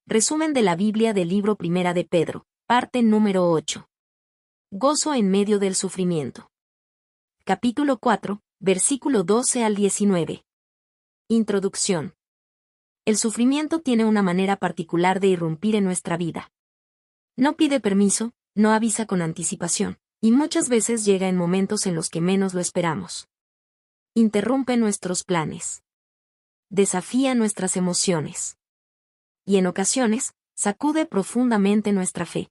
Resumen de la Biblia del libro Primera de Pedro, parte número 8. Gozo en medio del sufrimiento. Capítulo 4, versículo 12 al 19. Introducción. El sufrimiento tiene una manera particular de irrumpir en nuestra vida. No pide permiso, no avisa con anticipación, y muchas veces llega en momentos en los que menos lo esperamos. Interrumpe nuestros planes. Desafía nuestras emociones. Y en ocasiones, sacude profundamente nuestra fe.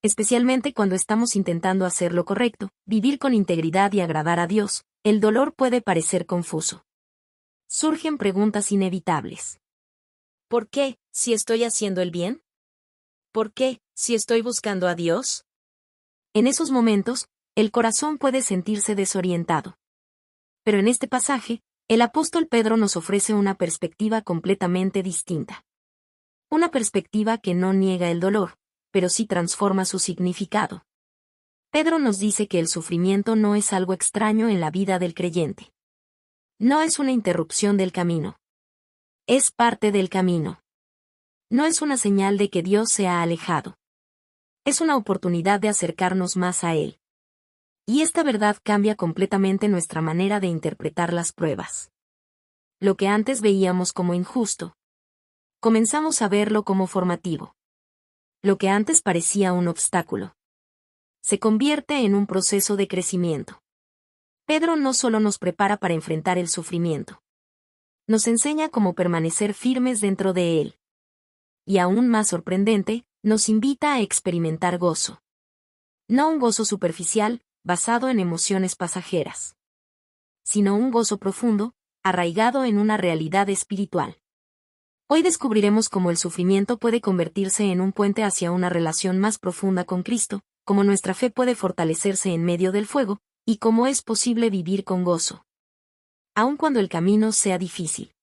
Especialmente cuando estamos intentando hacer lo correcto, vivir con integridad y agradar a Dios, el dolor puede parecer confuso. Surgen preguntas inevitables. ¿Por qué, si estoy haciendo el bien? ¿Por qué, si estoy buscando a Dios? En esos momentos, el corazón puede sentirse desorientado. Pero en este pasaje, el apóstol Pedro nos ofrece una perspectiva completamente distinta. Una perspectiva que no niega el dolor, pero sí transforma su significado. Pedro nos dice que el sufrimiento no es algo extraño en la vida del creyente. No es una interrupción del camino. Es parte del camino. No es una señal de que Dios se ha alejado. Es una oportunidad de acercarnos más a Él. Y esta verdad cambia completamente nuestra manera de interpretar las pruebas. Lo que antes veíamos como injusto, comenzamos a verlo como formativo. Lo que antes parecía un obstáculo, se convierte en un proceso de crecimiento. Pedro no solo nos prepara para enfrentar el sufrimiento, nos enseña cómo permanecer firmes dentro de él. Y aún más sorprendente, nos invita a experimentar gozo. No un gozo superficial, basado en emociones pasajeras, sino un gozo profundo, arraigado en una realidad espiritual. Hoy descubriremos cómo el sufrimiento puede convertirse en un puente hacia una relación más profunda con Cristo, cómo nuestra fe puede fortalecerse en medio del fuego, y cómo es posible vivir con gozo, aun cuando el camino sea difícil.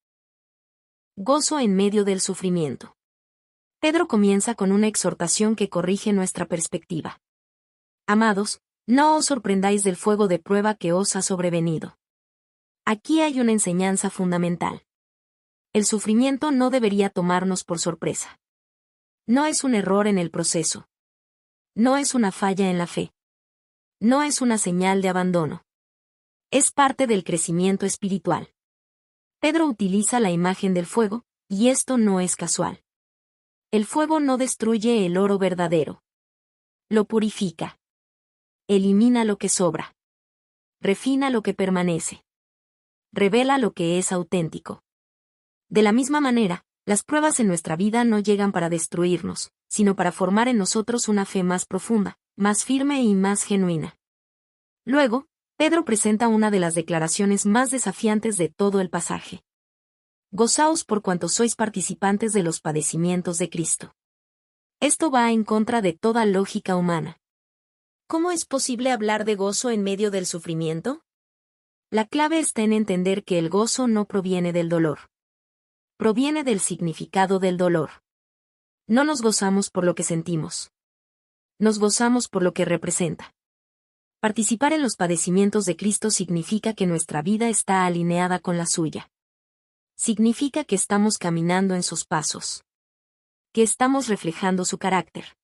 Gozo en medio del sufrimiento. Pedro comienza con una exhortación que corrige nuestra perspectiva. Amados, no os sorprendáis del fuego de prueba que os ha sobrevenido. Aquí hay una enseñanza fundamental. El sufrimiento no debería tomarnos por sorpresa. No es un error en el proceso. No es una falla en la fe. No es una señal de abandono. Es parte del crecimiento espiritual. Pedro utiliza la imagen del fuego, y esto no es casual. El fuego no destruye el oro verdadero. Lo purifica. Elimina lo que sobra. Refina lo que permanece. Revela lo que es auténtico. De la misma manera, las pruebas en nuestra vida no llegan para destruirnos, sino para formar en nosotros una fe más profunda, más firme y más genuina. Luego, Pedro presenta una de las declaraciones más desafiantes de todo el pasaje. Gozaos por cuanto sois participantes de los padecimientos de Cristo. Esto va en contra de toda lógica humana. ¿Cómo es posible hablar de gozo en medio del sufrimiento? La clave está en entender que el gozo no proviene del dolor. Proviene del significado del dolor. No nos gozamos por lo que sentimos. Nos gozamos por lo que representa. Participar en los padecimientos de Cristo significa que nuestra vida está alineada con la suya. Significa que estamos caminando en sus pasos. Que estamos reflejando su carácter.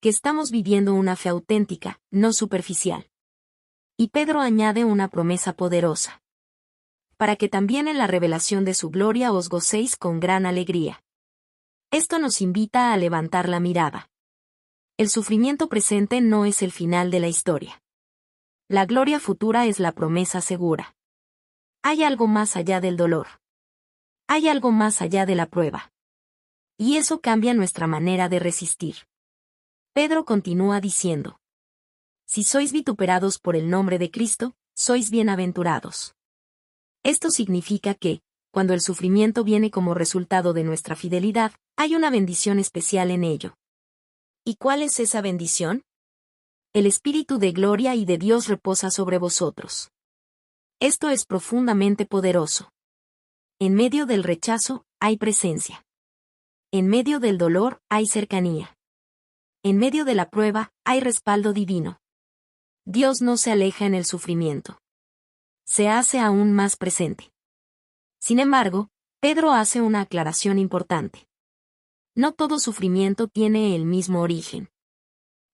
Que estamos viviendo una fe auténtica, no superficial. Y Pedro añade una promesa poderosa. Para que también en la revelación de su gloria os gocéis con gran alegría. Esto nos invita a levantar la mirada. El sufrimiento presente no es el final de la historia. La gloria futura es la promesa segura. Hay algo más allá del dolor. Hay algo más allá de la prueba. Y eso cambia nuestra manera de resistir. Pedro continúa diciendo: si sois vituperados por el nombre de Cristo, sois bienaventurados. Esto significa que, cuando el sufrimiento viene como resultado de nuestra fidelidad, hay una bendición especial en ello. ¿Y cuál es esa bendición? El Espíritu de gloria y de Dios reposa sobre vosotros. Esto es profundamente poderoso. En medio del rechazo, hay presencia. En medio del dolor, hay cercanía. En medio de la prueba, hay respaldo divino. Dios no se aleja en el sufrimiento. Se hace aún más presente. Sin embargo, Pedro hace una aclaración importante. No todo sufrimiento tiene el mismo origen.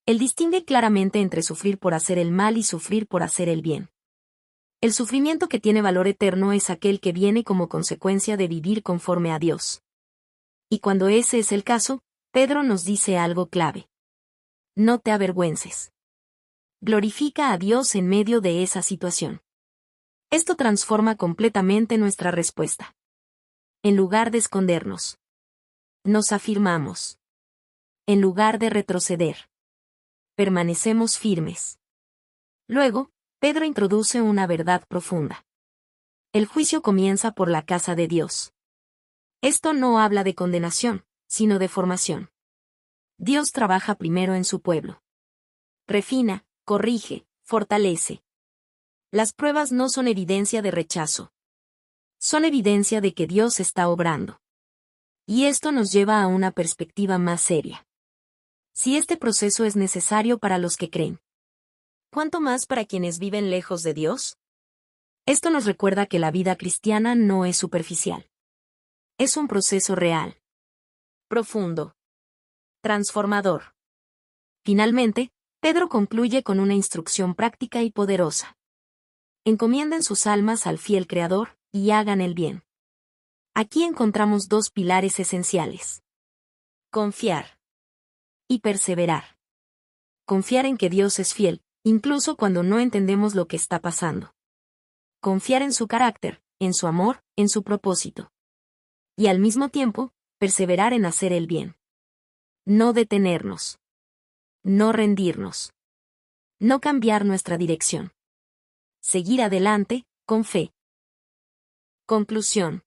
Él distingue claramente entre sufrir por hacer el mal y sufrir por hacer el bien. El sufrimiento que tiene valor eterno es aquel que viene como consecuencia de vivir conforme a Dios. Y cuando ese es el caso, Pedro nos dice algo clave. No te avergüences. Glorifica a Dios en medio de esa situación. Esto transforma completamente nuestra respuesta. En lugar de escondernos, nos afirmamos. En lugar de retroceder, permanecemos firmes. Luego, Pedro introduce una verdad profunda. El juicio comienza por la casa de Dios. Esto no habla de condenación, sino de formación. Dios trabaja primero en su pueblo. Refina, corrige, fortalece. Las pruebas no son evidencia de rechazo. Son evidencia de que Dios está obrando. Y esto nos lleva a una perspectiva más seria. Si este proceso es necesario para los que creen, ¿cuánto más para quienes viven lejos de Dios? Esto nos recuerda que la vida cristiana no es superficial. Es un proceso real, profundo, transformador. Finalmente, Pedro concluye con una instrucción práctica y poderosa. Encomienden sus almas al fiel Creador, y hagan el bien. Aquí encontramos dos pilares esenciales. Confiar y perseverar. Confiar en que Dios es fiel, incluso cuando no entendemos lo que está pasando. Confiar en su carácter, en su amor, en su propósito. Y al mismo tiempo, perseverar en hacer el bien. No detenernos. No rendirnos. No cambiar nuestra dirección. Seguir adelante, con fe. Conclusión.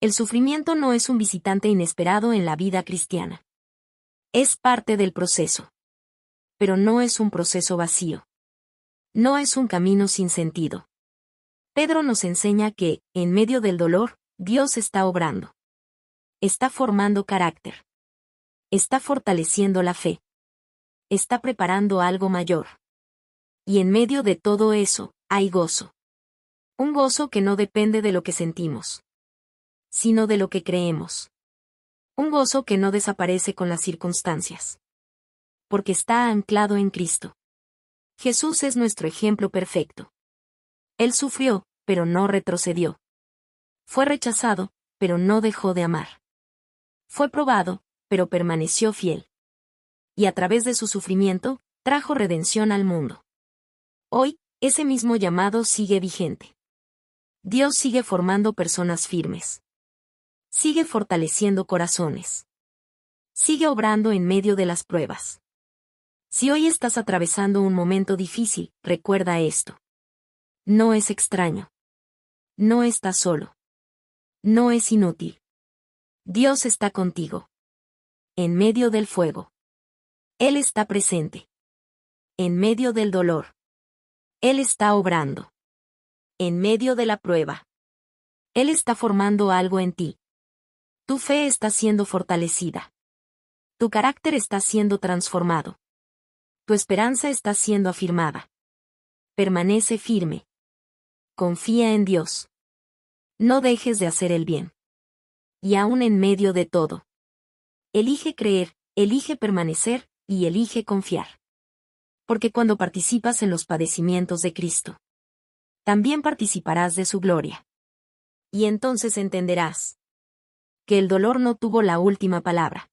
El sufrimiento no es un visitante inesperado en la vida cristiana. Es parte del proceso. Pero no es un proceso vacío. No es un camino sin sentido. Pedro nos enseña que, en medio del dolor, Dios está obrando. Está formando carácter. Está fortaleciendo la fe. Está preparando algo mayor. Y en medio de todo eso, hay gozo. Un gozo que no depende de lo que sentimos, sino de lo que creemos. Un gozo que no desaparece con las circunstancias. Porque está anclado en Cristo. Jesús es nuestro ejemplo perfecto. Él sufrió, pero no retrocedió. Fue rechazado, pero no dejó de amar. Fue probado, pero permaneció fiel. Y a través de su sufrimiento, trajo redención al mundo. Hoy, ese mismo llamado sigue vigente. Dios sigue formando personas firmes. Sigue fortaleciendo corazones. Sigue obrando en medio de las pruebas. Si hoy estás atravesando un momento difícil, recuerda esto. No es extraño. No estás solo. No es inútil. Dios está contigo. En medio del fuego. Él está presente. En medio del dolor. Él está obrando. En medio de la prueba. Él está formando algo en ti. Tu fe está siendo fortalecida. Tu carácter está siendo transformado. Tu esperanza está siendo afirmada. Permanece firme. Confía en Dios. No dejes de hacer el bien. Y aún en medio de todo. Elige creer, elige permanecer, y elige confiar. Porque cuando participas en los padecimientos de Cristo, también participarás de su gloria. Y entonces entenderás que el dolor no tuvo la última palabra.